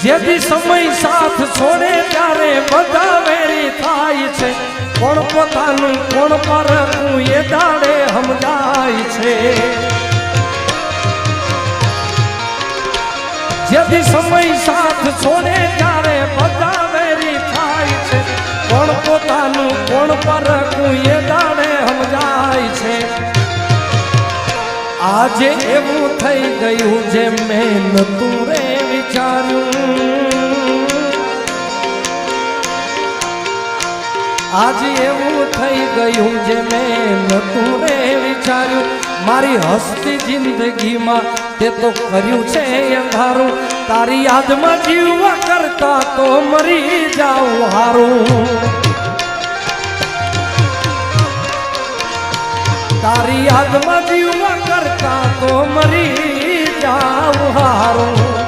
જેથી સમય સાથ છોડે ત્યારે બધા વેરી થાય છે કોણ પોતાનું કોણ પરખું એ દાડે સમજાય છે જેથી સમય સાથ છોડે ત્યારે બધા વેરી થાય છે કોણ પોતાનું કોણ પરખું એ દાડે સમજાય છે આજે એવું થઈ ગયું જે મેં નતું રે વિચાર્યું આજે એવું થઈ ગયું જે મેં નતું રે વિચાર્યું મારી હસતી જિંદગીમાં તે તો કર્યું છે અંધારું તારી યાદમાં જીવવા કરતા તો મરી જાઉં હારું તારી યાદમાં જીવવા કરતા તો મરી જાઉં હારું